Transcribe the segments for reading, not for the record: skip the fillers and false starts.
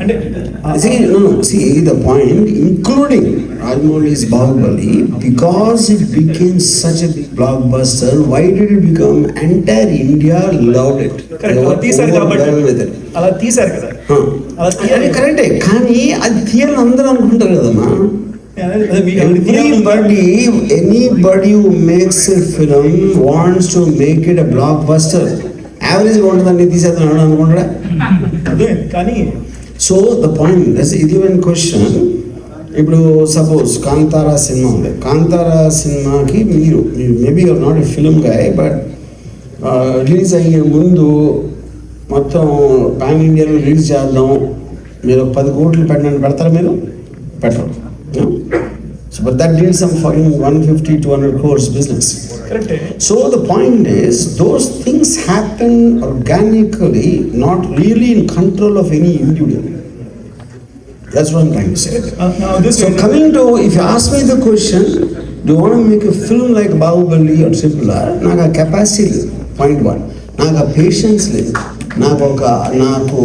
See the point, including Rajmouli's Bahubali, because it became such a big blockbuster. Why did it become? Entire India loved it. Overwhelmed with it. Correct. కానీ అది తీయాలని అందరూ అనుకుంటారు కదమ్మా. Anybody who makes a film wants to make it a blockbuster. Average ఉంటుందండి తీసేద్దాం అనుకుంటారా? కానీ సో ద పాయింట్ దట్స్ ఇది వన్ క్వశ్చన్. ఇప్పుడు సపోజ్ కాంతారా సినిమా ఉంది. కాంతారా సినిమాకి మీరు maybe you're not a film guy, but release అయ్యే ముందు మొత్తం పాన్ ఇండియాలో రిలీజ్ చేద్దాం, మీరు 10 కోట్లు పెడతారా? మీరు పెట్టరు. So but that did some fucking 150-200 crores business. Correct. So the point is, those things happen organically, not really in control of any individual. That's what I'm trying to say. So coming to, if you ask me the question, do you want to make a film like Bahubali or Triple R? Naga capacity, point one. Naga patience లేదు, నాకు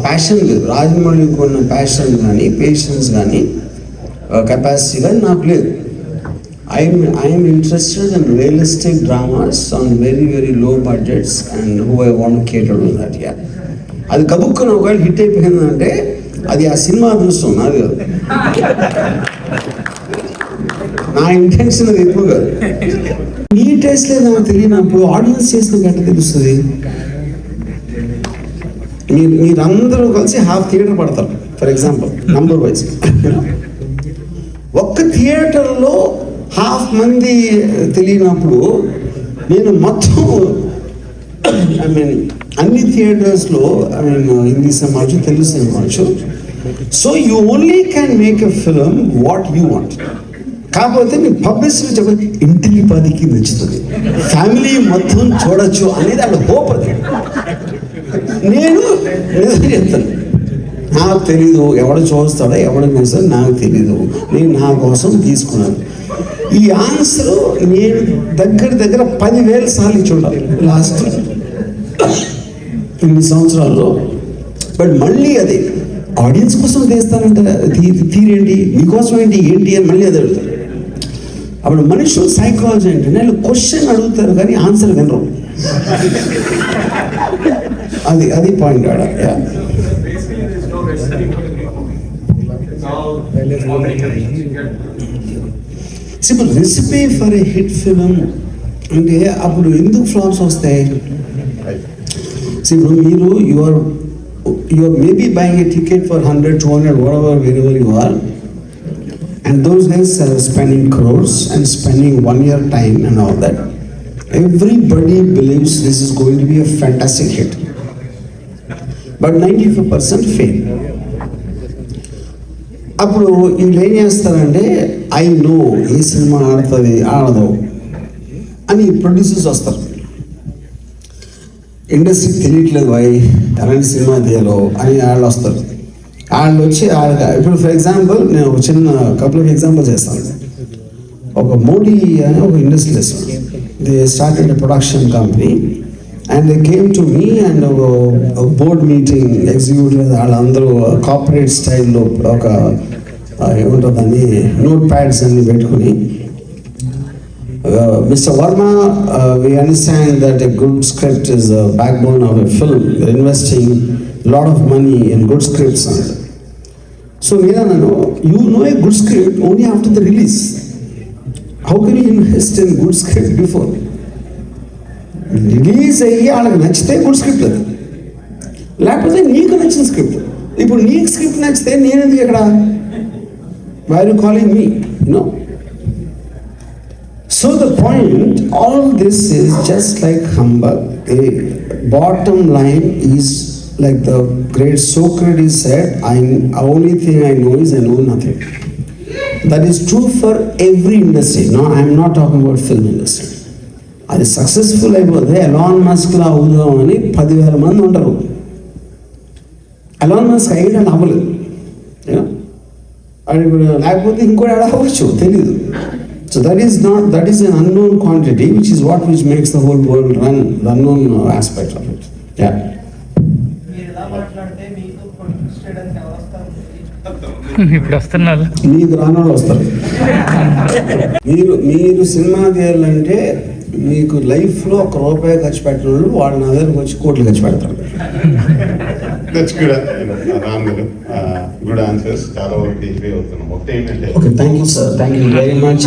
passion లేదు. రాజమౌళికి ఉన్న passion కానీ patience కానీ capacity కానీ నాకు లేదు. I'm interested in realistic dramas on very very low budgets and who I want to cater to that. Yeah, అది కబుక్కున ఒకవేళ హిట్ అయిపోయిందంటే అది ఆ సినిమా అదృష్టం, నాది కాదు. నా ఇంటెన్షన్ అది ఎక్కువ కాదు. నీ టేస్ట్ లేదు నాకు తెలియనప్పుడు ఆడియన్స్ చేసిన గంట తెలుస్తుంది. మీరందరూ కలిసి హాఫ్ థియేటర్ పడతారు ఫర్ ఎగ్జాంపుల్, నంబర్ వైజ్. ఒక్క థియేటర్లో హాఫ్ మంది తెలియనప్పుడు నేను మొత్తం అన్ని థియేటర్స్లో హిందీ సినిమా వచ్చు, తెలుగు సినిమా వచ్చు. So you only can make a film what you want. కాకపోతే మీ పబ్లిసిటీ చెప్పండి, ఇంటికి 10కి నచ్చుతుంది, ఫ్యామిలీ మొత్తం చూడొచ్చు అనేది అక్కడ హోప్. అది నేను చెప్తాను, నాకు తెలీదు ఎవడు చూస్తాడో ఎవడు చూస్తాడో నాకు తెలీదు, నేను నా కోసం తీసుకున్నాను. ఈ ఆన్సర్ నేను దగ్గర 10,000 సార్లు ఇచ్చి ఉండాలి లాస్ట్ ఇన్ని సంవత్సరాల్లో. బట్ మళ్ళీ అదే ఆడియన్స్ కోసం తీస్తానంటే తీరేంటి, నీకోసం ఏంటి అని మళ్ళీ అది అడుగుతారు. అప్పుడు మనుషులు సైకాలజీ అంటే నేను క్వశ్చన్ అడుగుతారు కానీ ఆన్సర్ వినరు. అది పాయింట్ ఆడ. Simple recipe for a hit film అంటే అప్పుడు ఎందుకు ఫ్లాప్స్ వస్తాయి? ఇప్పుడు మీరు your maybe buying A ticket for 100-200 wherever you are, and those guys are spending crores and spending 1 year time and all that. Everybody believes this is going to be a fantastic hit, but 95% fail. అప్పుడు వీళ్ళు ఏం చేస్తారంటే, I know ఈ cinema ఆడుతుంది ఆడదు అని producers వస్తారు. ఇండస్ట్రీకి తెలియట్లేదు ఎలాంటి సినిమా తీయాలో అని వాళ్ళు వస్తారు. వాళ్ళు వచ్చి ఇప్పుడు ఫర్ ఎగ్జాంపుల్ నేను ఒక చిన్న కపుల్ ఆఫ్ ఎగ్జాంపుల్ చేస్తాను. ఒక మోడీ అని ఒక industrialist, they started a production company and they came to me and ఒక బోర్డ్ మీటింగ్ ఎగ్జిక్యూటివ్ వాళ్ళందరూ కార్పొరేట్ స్టైల్లో ఒక ఏముంటుందని నోట్ ప్యాడ్స్ అన్ని పెట్టుకుని, Mr. Verma, we understand that a good script is the backbone of a film. We're investing a lot of money in good scripts. So, you know a good script only after the release. How can you invest in good script before? Release అయ్యి వాళ్ళకి నచ్చితే good script అది, లేకపోతే నీకు నచ్చిన script. ఇప్పుడు నీకు script నచ్చితే నేనేది ఇక్కడ why are you calling me, you know? So the point, all this is just like humbug. The bottom line is like the great Socrates said, only thing I know is I know nothing. That is true for every industry. No, I am not talking about film industry. అది successful అయిపోతే Elon మస్క్లా అవుదాం అని 10,000 మంది ఉంటారు. Elon Musk అయ్యడం అవ్వలేదు, లేకపోతే ఇంకోటి అవ్వచ్చు, తెలీదు. So that is an unknown quantity, which is what makes the whole world run, the unknown aspect of it. Yeah. ఇప్పుడు వస్తున్నారు. మీకు రానోళ్ళు వస్తారు. మీరు సినిమా తీయాలంటే మీకు లైఫ్లో ₹1 ఖర్చు పెట్టిన వాళ్ళు వాళ్ళ నా దగ్గరకు వచ్చి కోట్లు ఖర్చు పెడతారు. That's good, Ram garu. Good answers. చాలా వరకు agree అవుతున్నాం. ఒకటి ఏంటంటే okay, thank you sir, thank you very much.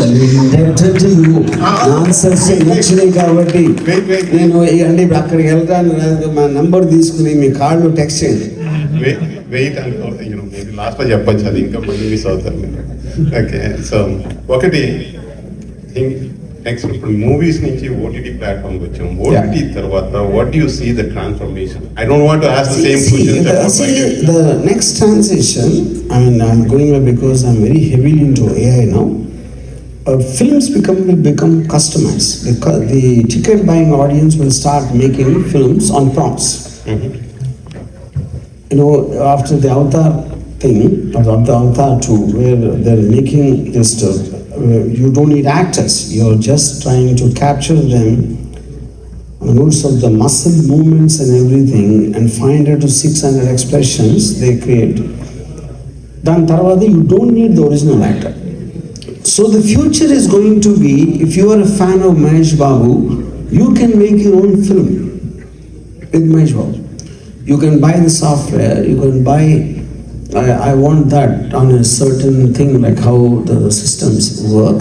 Answers నచ్చినాయి కాబట్టి నేను అంటే ఇప్పుడు అక్కడికి వెళ్తాను, మా నంబర్ తీసుకుని మీ కార్డు టెక్స్ట్ చేయండి. వెయిట్ అనుకో, మేబీ లాస్ట్లో చెప్పచ్చు, అది ఇంకా మళ్ళీ మిస్ అవుతారు మీరు. ఓకే, సో ఒకటి నెక్స్ట్ ఇప్పుడు మూవీస్ నుంచి ఓటీటీ ప్లాట్ఫామ్ వచ్చాం. ఓటీటీ తర్వాత what do you see the transformation? I don't want to ask the same question. The next transition, I mean, I'm going there because I'm very heavily into AI now. Films will become customized. The ticket buying audience will start making films on prompts. You know, after the Avatar thing, or the Avatar 2, where they're making this stuff, you don't need actors, you're just trying to capture them on the notes of the muscle movements and everything and 500 to 600 expressions they create. Then tarvada you don't need the original actor. So the future is going to be, if you are a fan of Mahesh Babu, you can make your own film with Mahesh Babu. You can buy the software, you can buy, I want that on a certain thing, like how the systems work.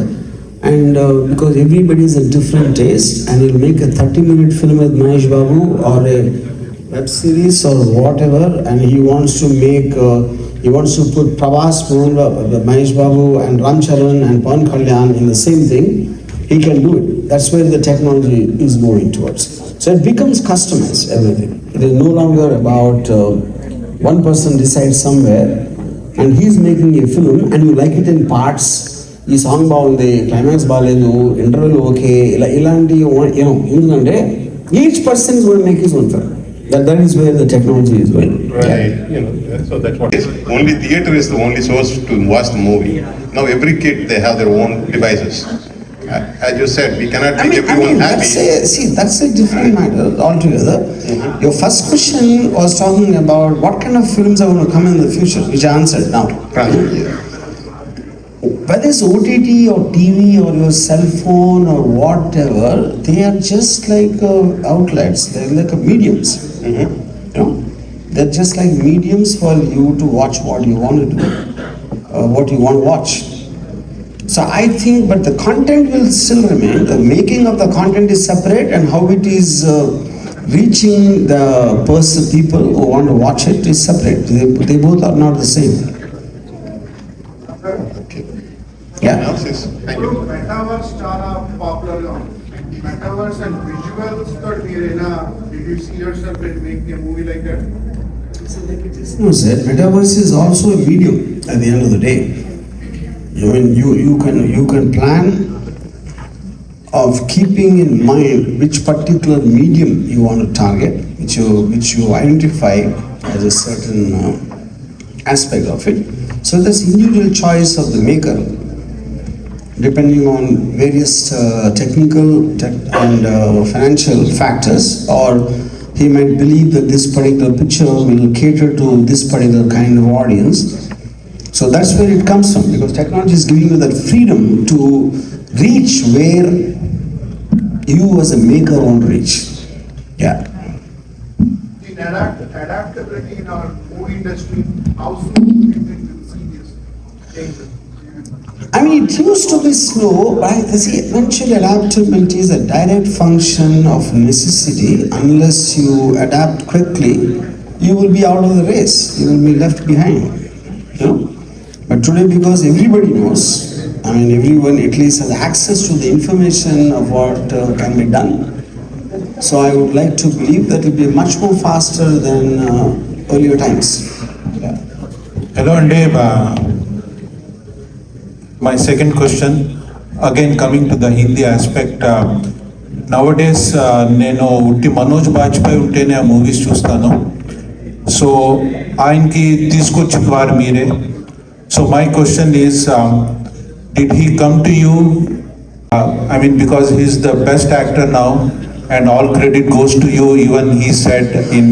And because everybody is a different taste, and you'll make a 30-minute film with Mahesh Babu or a web series or whatever, and he wants to put Prabhas, Mahesh Babu and Ram Charan and Pawan Kalyan in the same thing, he can do it. That's where the technology is moving towards. So it becomes customized, everything. It is no longer about one person decides somewhere and he's making a film and you like it in parts. ఈ song బాగుంది, climax బాగాలేదు, interval okay, ఇలాంటి ఎందుకంటే each person is going to make his own film. That is where the technology is going. Right. So that's what is. Only theater is the only source to watch the movie. Now every kid, they have their own devices. As you said, we cannot make everyone happy. That's a different matter altogether. Your first question was talking about what kind of films are going to come in the future, which I answered now. Whether it's OTT or TV or your cell phone or whatever, they are just like outlets. They're like mediums. You know, they're just like mediums for you to watch what you want to do, what you want to watch. So I think, but the content will still remain. The making of the content is separate, and how it is reaching the people who want to watch it is separate. They both are not the same. Yeah. Thank you. Metaverse చాలా popular గా ఉంది. Metaverse and visuals తో మీరేనా, did you see yourself in making a movie like that? No, sir. Metaverse is also a medium at the end of the day. I mean, you can plan of keeping in mind which particular medium you want to target, which you identify as a certain aspect of it. So there's individual choice of the maker, depending on various technical and financial factors, or he might believe that this particular picture will cater to this particular kind of audience. So that's where it comes from, because technology is giving you that freedom to reach where you as a maker want to reach. Yeah. In adaptability in our movie industry, how soon do you think we'll see this changes? I mean, it used to be slow, but I see eventually adaptability is a direct function of necessity. Unless you adapt quickly, you will be out of the race. You will be left behind. You know? But today, because everybody knows, I mean, everyone at least has access to the information of what can be done. So I would like to believe that it will be much more faster than earlier times. Yeah. Hello, Ande. My second question, again coming to the Hindi aspect. Nowadays, నేను ఉట్టి మనోజ్ బాజ్పేయి ఉంటేనే ఆ movies చూస్తాను. So ఆయనకి తీసుకొచ్చిన వారు మీరే. So my question is, did he come to you? I mean, because he's the best actor now and all credit goes to you. Even he said in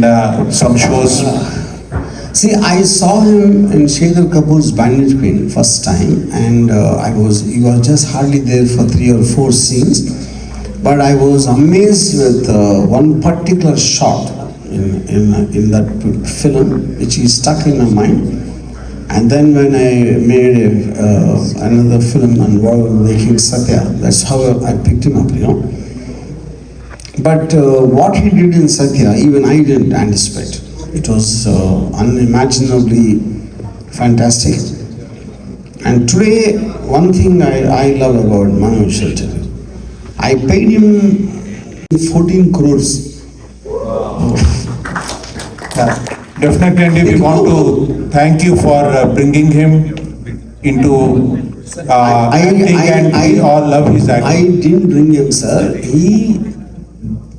some shows. See, I saw him in Shekhar Kapoor's Bandit Queen first time, and you were just hardly there for 3 or 4 scenes, but I was amazed with one particular shot in that film, which is stuck in my mind. And then when I made another film on making Satya, that's how I picked him up, you know. But what he did in Satya, even I didn't anticipate. It was unimaginably fantastic. And today, one thing I love about Manoj Sridevi, I paid him 14 crores. Definitely, and we want to thank you for bringing him into acting, and we all love his I acting. didn't bring him, sir.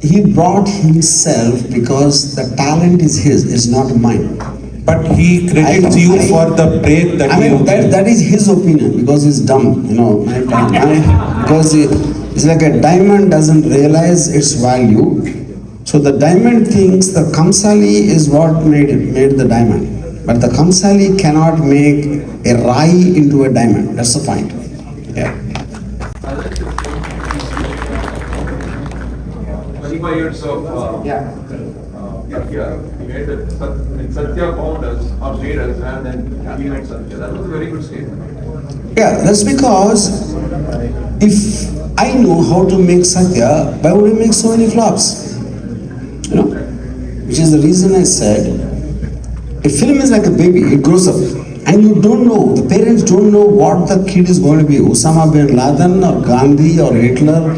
He brought himself because the talent is his, it's not mine. But he credits you for the break that I you mean, gave. that is his opinion because he's dumb, you know. Because it's like a diamond doesn't realize its value. So the diamond thinks the Kamsali is what made the diamond. But the Kamsali cannot make a Rai into a diamond. That's the point. Yeah. 25 years of Satya, he made Satya found us or made us and then he made Satya. That was a very good statement. Yeah, that's because if I know how to make Satya, why would I make so many flops? You know? Which is the reason I said, a film is like a baby, it grows up. And you don't know, the parents don't know what the kid is going to be. Osama bin Laden or Gandhi or Hitler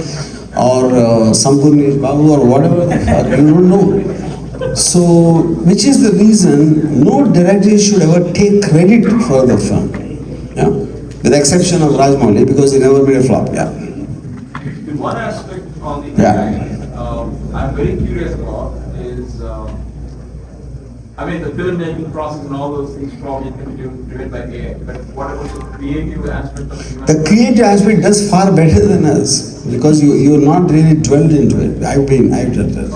or Sampurnesh Babu or whatever. You don't know. So, which is the reason no director should ever take credit for the film. Yeah? With the exception of Rajamouli, because he never made a flop. Yeah. In one aspect on the Yeah. I'm very curious about is, I mean, the filmmaking process and all those things probably can be driven by AI, but what about the creative aspect of human? The creative aspect does far better than us because you're not really dwelled into it. I've done that.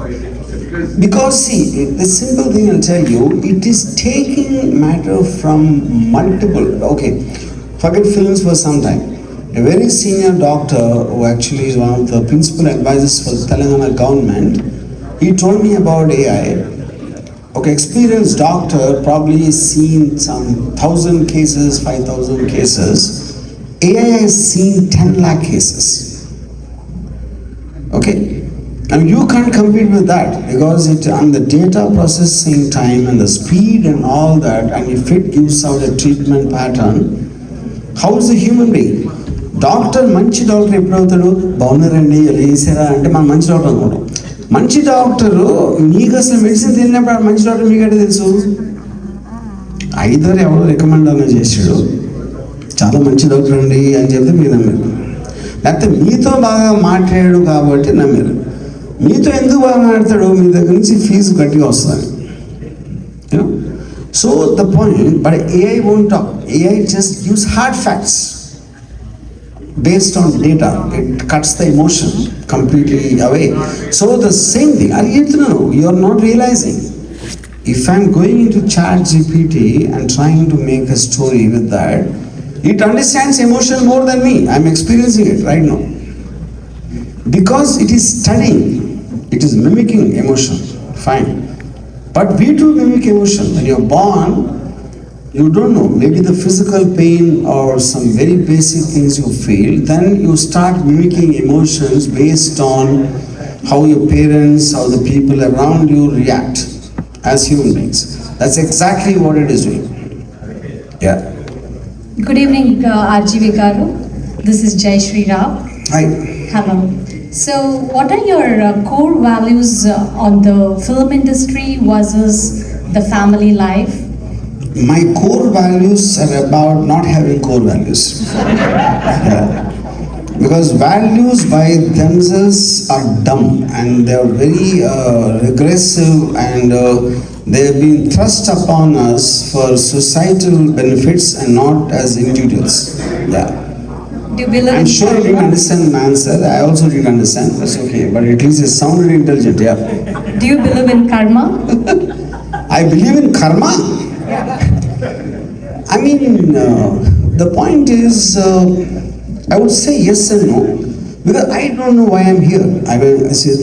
Because see, the simple thing I'll tell you, it is taking matter from multiple, okay, forget films for some time. A very senior doctor who actually is one of the principal advisors for the Telangana government, he told me about AI. Okay, experienced doctor probably seen some 1,000 cases, 5,000 cases. AI has seen 10 lakh cases. Okay, and you can't compete with that because it on the data processing time and the speed and all that, and if it gives out a treatment pattern, how is the human being? Doctor మంచి doctor ఎప్పుడు అవుతాడు? బాగున్నారండి ఎలా చేశారా అంటే మనం మంచి doctor అనుకుంటాం. మంచి డాక్టరు మీకు అసలు మెడిసిన్ తెలియనప్పుడు మంచి డాక్టర్ మీకంటే తెలుసు. ఐదర్ ఎవరో రికమెండ్ అన్న చేసాడు, చాలా మంచి డాక్టర్ అండి అని చెప్తే మీరు నమ్మారు. లేకపోతే మీతో బాగా మాట్లాడాడు కాబట్టి నమ్మారు. మీతో ఎందుకు బాగా మాట్లాడతాడు? మీ దగ్గర నుంచి ఫీజు గట్టిగా వస్తుంది. So the point, but AI won't talk. AI just gives hard facts. Based on data, it cuts the emotion completely away. So the same thing, you're not realizing. If I'm going into ChatGPT and trying to make a story with that, it understands emotion more than me. I'm experiencing it right now. Because it is studying, it is mimicking emotion, fine. But we do mimic emotion. When you're born, you don't know, maybe the physical pain or some very basic things you feel, then you start mimicking emotions based on how your parents, how the people around you react as human beings. That's exactly what it is doing. Yeah. Good evening, RGV Garu. This is Jai Shri Rao. Hi. Hello. So, what are your core values on the film industry versus the family life? My core values are about not having core values. Yeah. Because values by themselves are dumb and they are very regressive and they have been thrust upon us for societal benefits and not as individuals. Yeah. Do you believe I'm sure you didn't understand my answer. I also didn't understand. That's okay. But at least it sounded intelligent. Yeah. Do you believe in karma? I believe in karma. I mean, the point is, I would say yes and no, because I don't know why I'm here. I mean, this is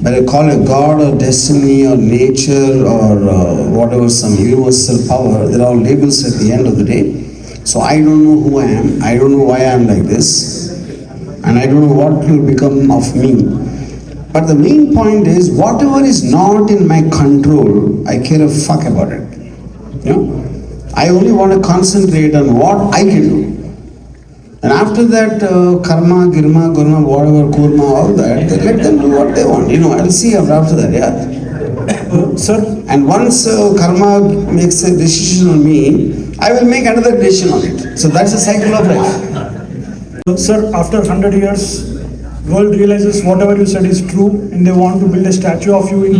whether I call it God or destiny or nature or whatever, some universal power, they're all labels at the end of the day. So I don't know who I am, I don't know why I'm like this, and I don't know what will become of me. But the main point is, whatever is not in my control, I care a fuck about it. You know? I only want to concentrate on what I can do. And after that, karma, girma, gurma, whatever, kurma, all that, they let them do what they want. You know, I'll see after that, yeah. Sir, And once karma makes a decision on me, I will make another decision on it. So that's the cycle of life. sir, after 100 years, world realizes whatever you said is true and they want to build a statue of you in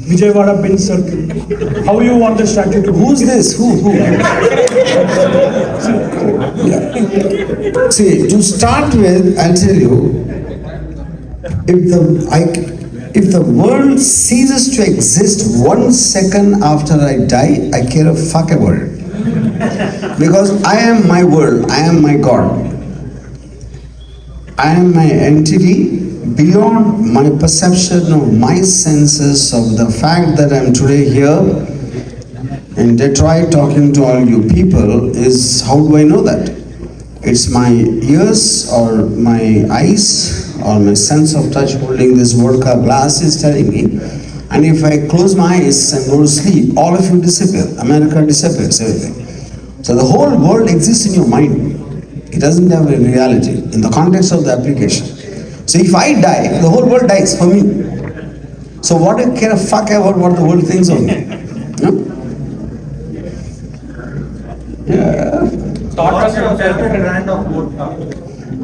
Vijayawada Pin Circle. How you want the statue to be? Who's this? Who? Yeah. See, to start with, I'll tell you, if the world ceases to exist 1 second after I die, I care a fuck about it. Because I am my world, I am my God. I am my entity beyond my perception of my senses of the fact that I'm today here in Detroit talking to all you people is, how do I know that? It's my ears or my eyes or my sense of touch holding this vodka glass is telling me. And if I close my eyes and go to sleep, all of you disappear. America disappears, everything. So the whole world exists in your mind. It doesn't have a reality in the context of the application. So if I die, the whole world dies for me. So what do I care a fuck about what the world thinks of me? No? Yeah.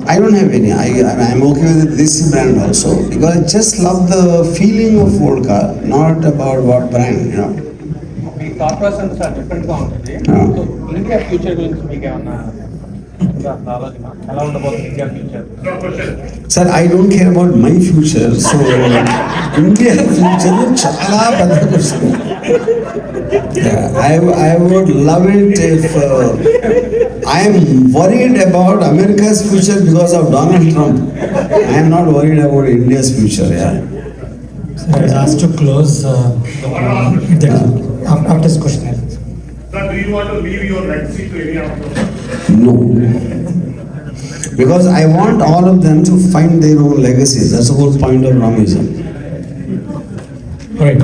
I don't have any. I'm okay with this brand also because I just love the feeling of vodka, not about what brand, you know. Thought process are different గా ఉంటుంది. So India future గురించి మీకు ఏమన్నా ఆలోచన ఎలా ఉండబోతుంది India future? Sir, I don't care about my future, so India future chala పెద్ద question. Yeah, I would love it if I am worried about America's future because of Donald Trump. I am not worried about India's future. Yeah. So I was asked to close after this question. Sir, do you want to leave your legacy to any of them? No. Because I want all of them to find their own legacies. That's the whole point of Ramuism. All right.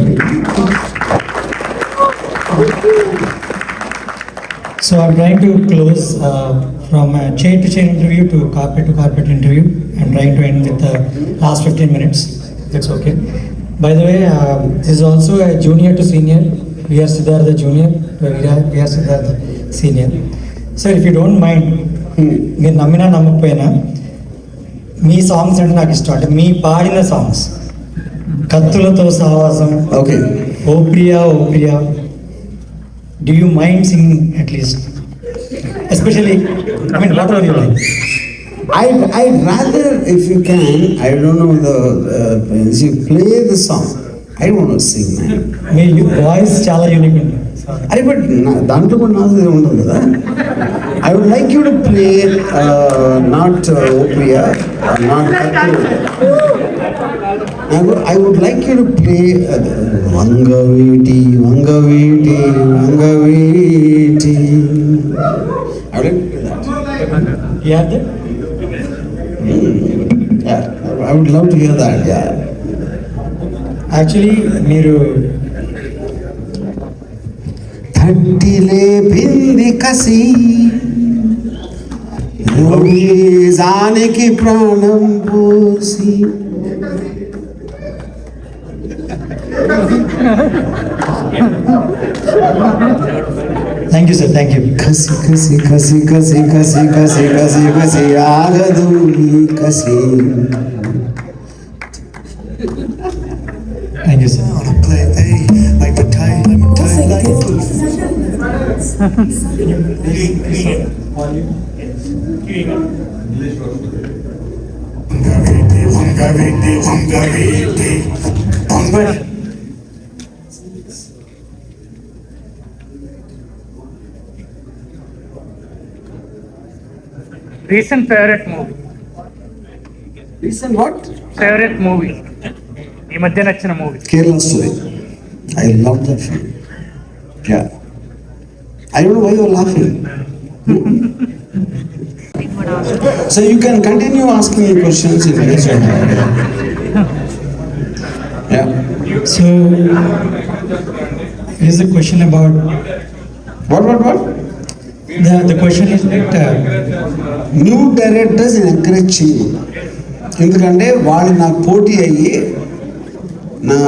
So I'm trying to close from a chair-to-chair interview to carpet interview. I'm trying to end with the last 15 minutes. That's okay. By the way, this is also a junior to senior. We are Siddhartha junior. We are Siddhartha senior. Sir, if you don't mind, మీరు నమ్మినా నమ్మకపోయినా మీ songs అంటే నాకు ఇష్టం. అంటే మీ పాడిన songs కత్తులతో సహవాసం, Okay. ఓ ప్రియా ఓ ప్రియా, do you mind singing at least? Especially, I mean, what are you like? I'd rather, if you can, I don't know if you play the song. I don't want to sing, man. Me voice చాలా unique ఉంది. అరే but దాంట్లో కూడా నాది ఉండదు కదా. I would like you to play not Opriya, not I would like you to play Vangaviti, Vangaviti, Vangaviti. I would like to play that. Yeah, that? Yeah, I would love to hear that, yeah. Actually, మీరు థట్టిలే బింది కసి నిజానికి ప్రాణం పోసి thank you sir, thank you. కసి కసి కసి కసి కసి కసి కసి కసి ఆగదు ఈ కసి. Thank you sir. Recent favourite movie. Recent what? Favourite movie, ఈ మధ్య నచ్చిన movie. Kerala Story. I love that film. Yeah. I don't know why you're laughing. So you can continue asking me questions if you want. Yeah. So, here's a question about What? the question is that new directors encourage చేయను, ఎందుకంటే వాళ్ళు నాకు పోటీ అయ్యి నా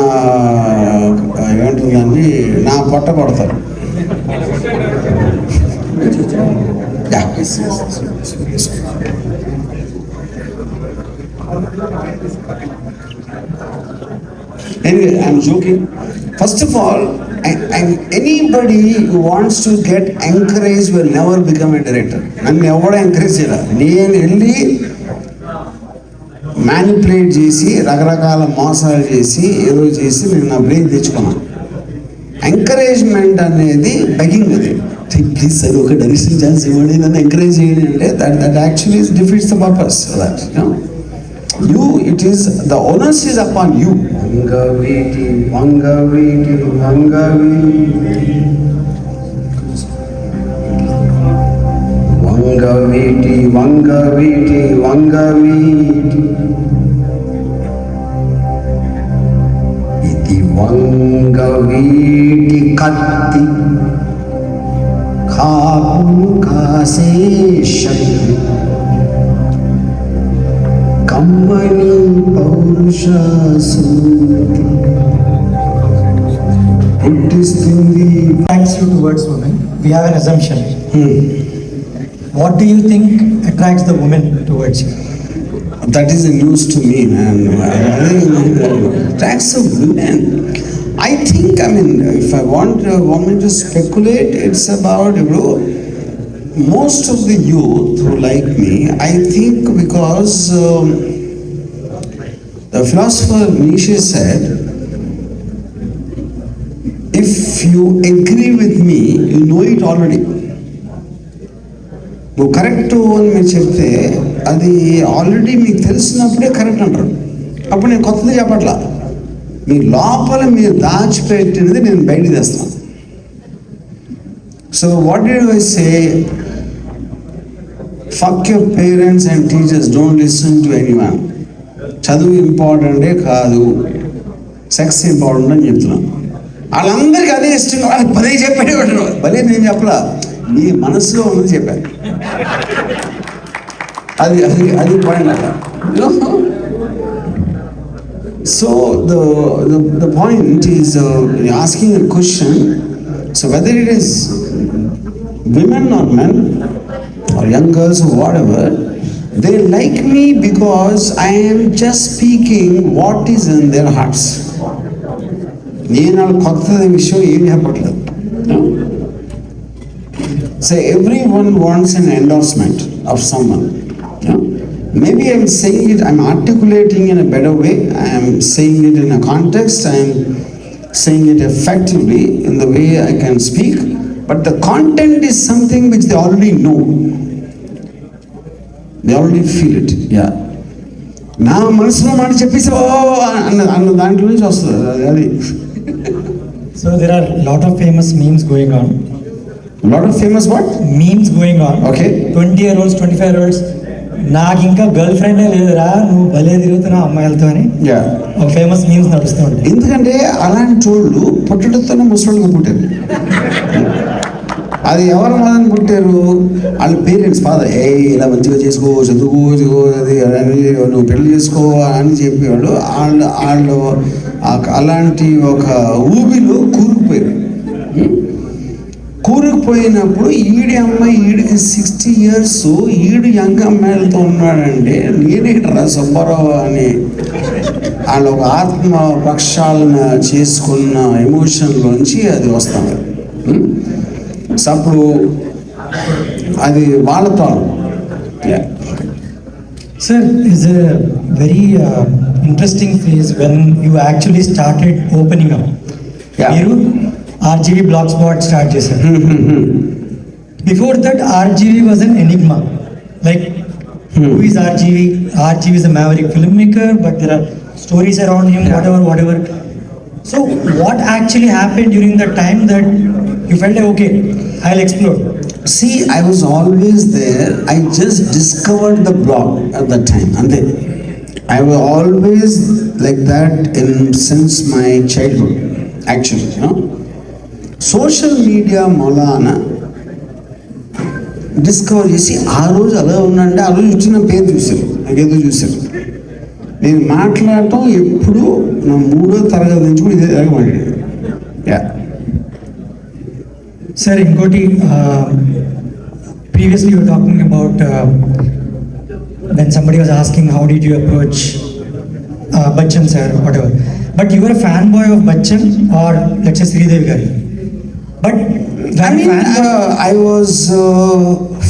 ఏమంటుంది దాన్ని నా పొట్ట కొడతారు. Anyway, I'm joking. First of all, anybody who wants to get encouraged will never become a director. నన్ను ఎవడో ఎంకరేజ్ చేయాలి. నేను వెళ్ళి మ్యానిపులేట్ చేసి రకరకాల మోసాలు చేసి ఏదో చేసి నేను నా బ్రెయిన్ తెచ్చుకున్నాను. ఎంకరేజ్మెంట్ అనేది బెగింగ్. అది ప్లీజ్ సార్ ఒక డైరెక్షన్ ఛాన్స్ ఇవ్వండి, నన్ను ఎంకరేజ్ చేయండి అంటే that actually defeats the purpose. That you, it is the onus is upon you. Vangaviti Vangaviti Vangaviti Vangaviti Vangaviti Vangaviti Iti Vangaviti Katti Khapun Kase Shakti Kammani Paurusha Sumati Puttistindi. attracts you towards women, we have an assumption. What do you think attracts the woman towards you? That is a news to me, man. Attracts of women. I think, I mean, if I want a woman to speculate, it's about, most of the youth who like me, I think because the philosopher Nietzsche said, if you agree with me, you know it already. నువ్వు correct అని మీరు చెప్తే అది already మీకు తెలిసినప్పుడే correct అంటారు. అప్పుడు నేను కొత్తది చెప్పట్లా, మీ లోపల మీరు దాచిపెట్టినది నేను బయటికి తెస్తాను. So what did I say? Fuck your parents and teachers, don't listen to anyone. చదువు ఇంపార్టెంటే కాదు, సెక్స్ ఇంపార్టెంట్ అని చెప్తున్నాను. వాళ్ళందరికీ అదే ఇష్టం. వాళ్ళకి పదే చెప్పాడు, భలే నేను చెప్పలా, నీ మనసులో ఉన్నది చెప్పాను. అది అది అది పాయింట్ అలా. So the point is asking a question. So whether it is women or men or young girls or whatever, they like me because I am just speaking what is in their hearts. నేను కొత్త విషయం ఏం చెప్పట్లేదు. So everyone wants an endorsement of someone. Maybe I'm saying it, I'm articulating in a better way, I am saying it in a context, I am saying it effectively in the way I can speak, but the content is something which they already know. They already feel it. Yeah. నా మనసులో మాట చెప్పేసి అన్న దాంట్లో నుంచి వస్తుంది అది. So there are a lot of famous memes going on. A lot of famous what? Memes going on. Okay. 20-year-olds, 25-year-olds. నాకు ఇంకా గర్ల్ ఫ్రెండే లేదురా, నువ్వు భలే తిరుగుతున్నావు అమ్మాయిలతో అని ఒక ఫేమస్ మీమ్స్ నడుస్తూ ఉంటాయి. ఎందుకంటే అలాంటి వాళ్ళు పుట్టడంతోనే ముసలిగా పుట్టారు. అది ఎవరు మనని పుట్టారు? వాళ్ళ పేరెంట్స్ ఫాదర్, ఇలా మంచిగా చేసుకో, చదువుకో, అది నువ్వు పెళ్లి చేసుకో అని చెప్పేవాళ్ళు. వాళ్ళు అలాంటి ఒక ఊబిలో కూరుకుపోయారు. కూరుకుపోయినప్పుడు ఈడి అమ్మాయి, ఈడికి 60 years, ఈడు యంగ్ అమ్మాయిలతో ఉన్నాడంటే నేనేంట్రా సుబ్బారావు అని వాళ్ళు ఒక ఆత్మ ప్రక్షాళన చేసుకున్న ఎమోషన్లోంచి అది వస్తాను. సో అప్పుడు అది వాళ్ళతో. Sir, is a very interesting phase when you actually started opening up. మీరు RGV Blogspot start చేశారు. Before that, RGV was an enigma. Like Who is RGV? RGV is a maverick filmmaker, but there are stories around him, whatever. So what actually happened during the time that you felt like, okay, I'll explore? See, I was always there. I just discovered the blog at that time. And then I was always like that since my childhood, actually, Social media Maulana discover చేసి ఆ రోజు అలా ఉందంటే ఆ రోజు వచ్చిన పేరు చూశారు, నాకేదో చూశారు. నేను మాట్లాడటం ఎప్పుడు నా 3వ తరగతి నుంచి కూడా ఇదే మాట్లాడాను. సార్ ఇంకోటి, previously you were talking about when somebody was asking how did you approach Bachchan sir, whatever. But you were a fanboy of Bachchan or let's say Sridevi Gari. But I was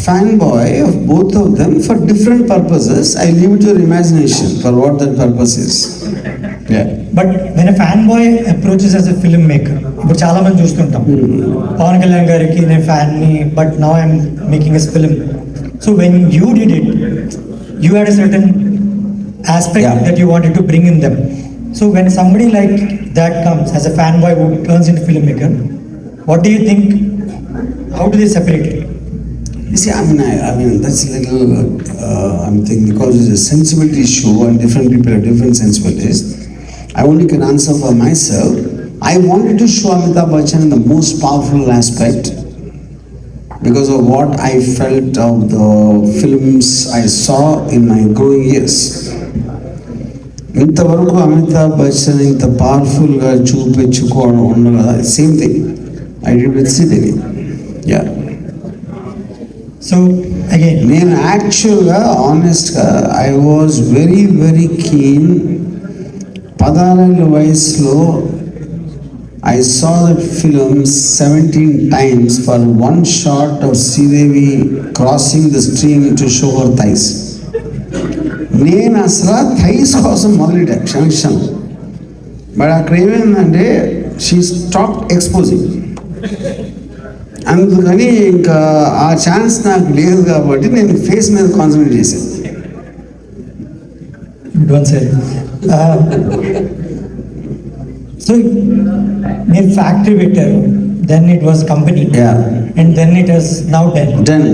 fanboy of both of them for different purposes. I leave it to your imagination for what that purpose is. But when a fanboy approaches as a filmmaker, ఇప్పుడు చాలా మంది చూస్తుంటాం, పవన్ కళ్యాణ్ గారికి నేను fan ని, but now I'm making a film. So when you did it, you had a certain aspect that you wanted to bring in them. So when somebody like that comes as a fanboy who turns into filmmaker, what do you think? How do they separate it? You see, I mean that's a little, I'm thinking because it's a sensibility issue and different people have different sensibilities. I only can answer for myself. I wanted to show Amitabh Bachchan in the most powerful aspect because of what I felt of the films I saw in my growing years. ఇంతవరకు అమితాబ్ బచ్చన్ ఇంత పవర్ఫుల్గా చూపించుకోవడం ఉండగా same thing I did with Sridevi. So again నేను యాక్చువల్గా ఆనెస్ట్గా I was very very keen. 16 వయసులో I saw that film 17 times for one shot of Sridevi crossing the stream to show her thighs. నేను అసలు థైస్ కోసం మొదలెట్టా క్షణక్షణం. బట్ అక్కడ ఏమైందంటే she stop exposing. అందుకని ఇంకా ఆ ఛాన్స్ నాకు లేదు కాబట్టి నేను ఫేస్ మీద కాన్సన్ట్రేట్ చేశాను. సో మీరు ఫ్యాక్టరీ పెట్టారు, then it was company, and then it was now done.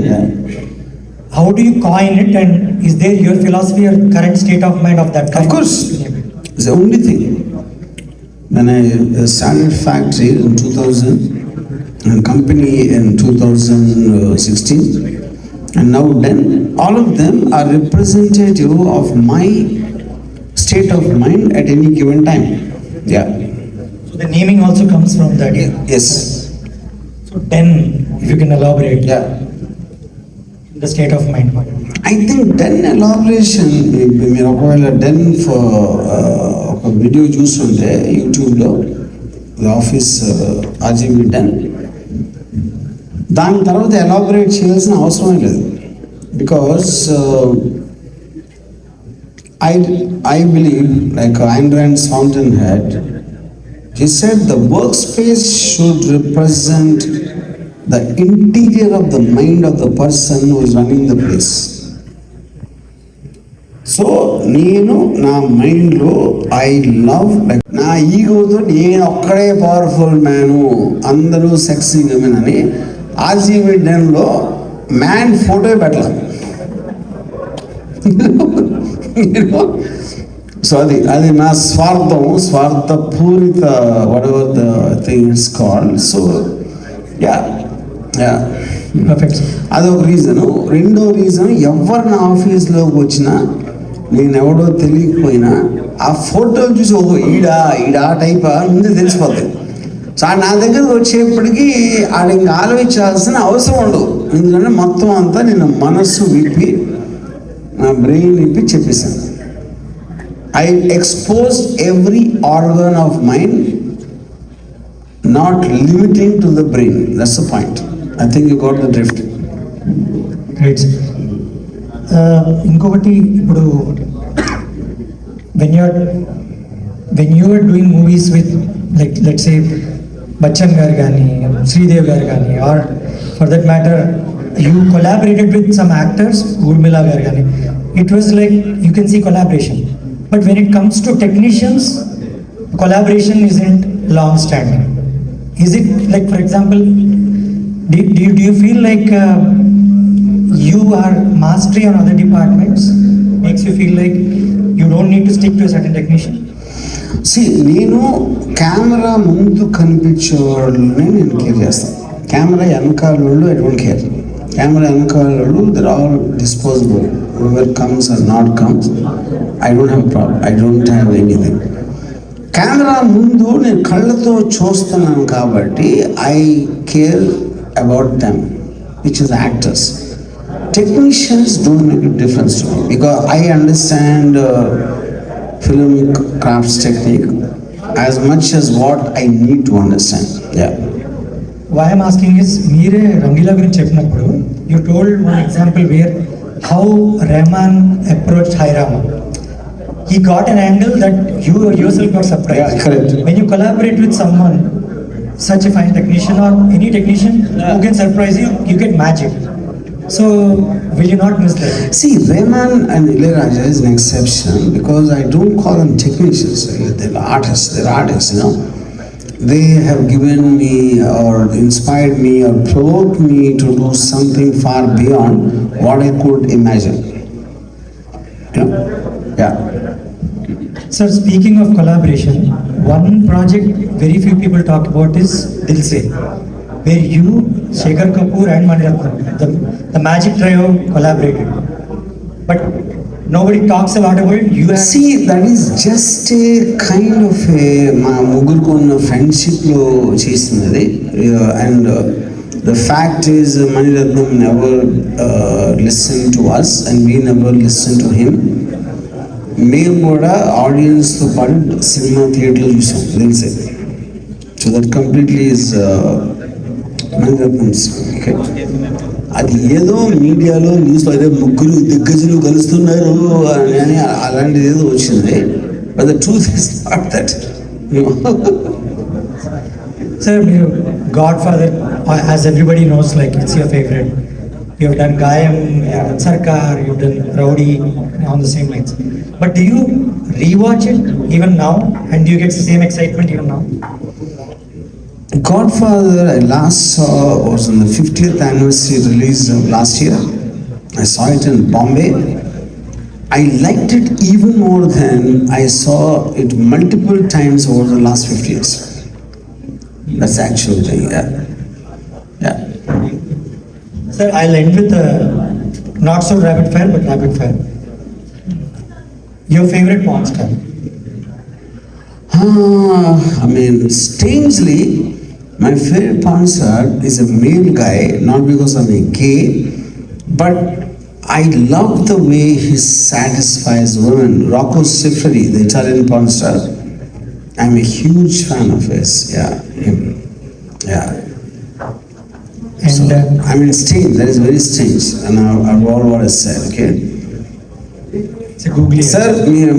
How do you coin it, and is there your philosophy or current state of mind of that kind? Of course, it's the only thing. When I started factory in 2000 and company in 2016 and now then, all of them are representative of my state of mind at any given time. So the naming also comes from that. Yes. So then, if you can elaborate. The state of mind. I think den elaboration, మీరు ఒకవేళ den ఒక video చూస్తుంటే యూట్యూబ్లో the office RGV den, దాని తర్వాత elaborate చేయాల్సిన అవసరమే లేదు. Because I believe like Ayn Rand's Fountainhead, he said the workspace should represent the interior of the mind of the person who is running the place. So నేను నా మైండ్లో I love like నా ఈగోతో నేను ఒక్కడే పవర్ఫుల్ మ్యాను, అందరూ sexy women అని RGV డెన్లో మ్యాన్ ఫోటో పెట్టాలి. సో అది నా స్వార్థపూరిత whatever the thing it's called. So perfect. అదొక రీజను. రెండో రీజన్, ఎవరు నా ఆఫీస్లోకి వచ్చినా నేను ఎవడో తెలియకపోయినా ఆ ఫోటోలు చూసి ఓహో ఈడా టైపా ముందే తెలిసిపోతుంది. సో నా దగ్గరకు వచ్చేప్పటికీ ఆడ ఇంకా ఆలోచించాల్సిన అవసరం ఉండదు. ఎందుకంటే మొత్తం అంతా నేను మనస్సు విప్పి నా బ్రెయిన్ విప్పి చెప్పేశాను. I expose every organ of mind, not limiting to the brain. That's the point. I think you got the drift. Great. ఇంకొకటి, ఇప్పుడు when you are doing movies with like let's say Bachchan garu gaani, Sridevi garu gaani, or for that matter you collaborated with some actors, Urmila garu gaani, it was like you can see collaboration. But when it comes to technicians, collaboration isn't long standing. Is it like, for example, do you feel like you are mastery on other departments makes you feel like you don't need to stick to a certain technician? See, నేను camera ముందు కనిపించే వాళ్ళని నేను care చేస్తాను. Camera వెనకాల వాళ్ళు I don't care. Camera వెనకాల వాళ్ళు they're all disposable. whoever comes or not comes, I don't have a problem. I don't have anything. Camera ముందు నేను కళ్ళతో చూస్తున్నాను కాబట్టి I care about them, which is actors. Technicians don't make a difference to me because I understand film crafts technique as much as what I need to understand. Yeah. Why I'm asking is, Meere Rangila gurinchi cheppinappudu, you told one example where how Rahman approached Hairama. He got an angle that you yourself got surprised. Yeah, correct. When you collaborate with someone, such a fine technician or any technician who can surprise you, you get magic. So, will you not miss that? See, Rahman and Ilayaraja is an exception because I don't call them technicians. They're artists. They're artists, you know. They have given me or inspired me or provoked me to do something far beyond what I could imagine. You know? Yeah. Sir, speaking of collaboration, one project very few people talk about is Dil Se, where you, Shekhar Kapoor and Mani Ratnam, the magic trio collaborated. But nobody talks a lot about it. You have... See, that is just a kind of a మా ముగ్గురికి ఉన్న ఫ్రెండ్షిప్లో చేసినది. And the fact is Mani Ratnam never listened to us and we never listened to him. మేము కూడా ఆడియన్స్తో పాటు cinema థియేటర్లో చూసాం తెలిసే. So that completely is Mani Ratnam's. Okay. అది ఏదో మీడియాలో న్యూస్లో అదే ముగ్గురు దిగ్గజులు కలుస్తున్నారు అని అలాంటిది ఏదో వచ్చింది. But the truth is not that. Sir, Godfather, as everybody knows, like it's your favorite. You've done Gayam, you've done Sarkar, you've done Rowdy, on the same lines. But do you rewatch it even now, and do you get the same excitement even now? Godfather I last saw was on the 50th anniversary release of last year. I saw it in Bombay. I liked it even more than I saw it multiple times over the last 50 years. That's the actual thing, yeah. Yeah. Sir, I'll end with not so rapid fire, but rapid fire. Your favorite porn star? I mean, strangely, my favorite porn star is a male guy, not because I'm a gay, but I love the way he satisfies women. Rocco Siffredi, the Italian porn star, I'm a huge fan of his. Yeah, him. Yeah. And so, I mean, strange. That is very strange, and I've all what I said. Okay. Sir,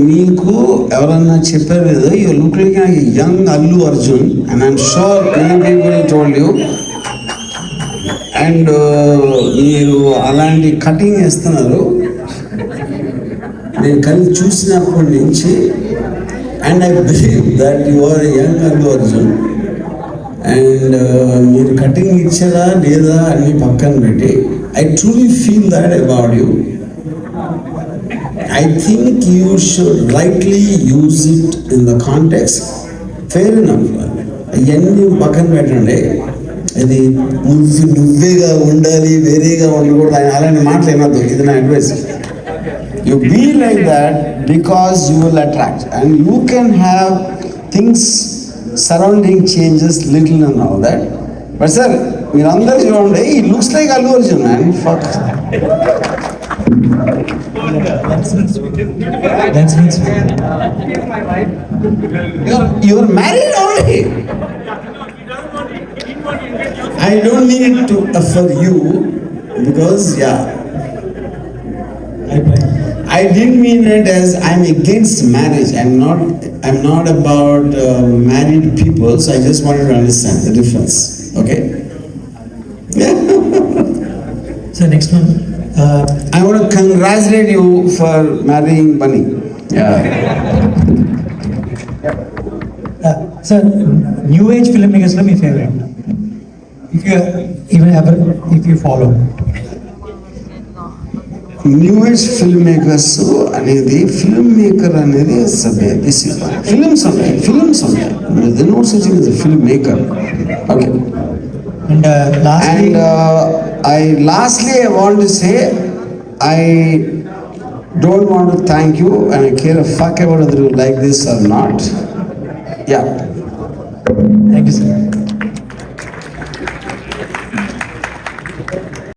మీకు ఎవరన్నా చెప్పారు కదా, you look like a young Allu Arjun, and I'm sure many people told you. And మీరు అలాంటి cutting వేస్తున్నారు నేను కలిసి చూసినప్పటి నుంచి, and I believe that you are a young Allu Arjun. And మీరు కటింగ్ ఇచ్చారా లేదా అని పక్కన పెట్టి, I truly feel that about you. I think you should rightly use it in the context. Fair enough. ఇవన్నీ పక్కన పెట్టండి. ఇది నువ్వేగా ఉండాలి, వేరేగా ఉండకూడదు అని అలాంటి మాటలు ఏమద్దు. ఇది నా advice. You be like that because you will attract, and you can have things surrounding changes little and all that. But sir, మీరందరూ చూడండి, he looks like Allu Arjun, man. Fuck. That's means. You're married already. I don't mean it to for you because I didn't mean it as I'm against marriage. I'm not about married people. So I just wanted to understand the difference. Okay. So next one, I want to congratulate you for marrying Bunny. Sir, new age filmmakers are my favorite. If you even ever, if you follow. New age filmmakers అనేది filmmaker అనేది films ఉన్నాయి. There is no such thing as a filmmaker. Okay. And lastly, I want to say, I don't want to thank you, and I care a fuck about whether you like this or not. Yeah. Thank you, sir.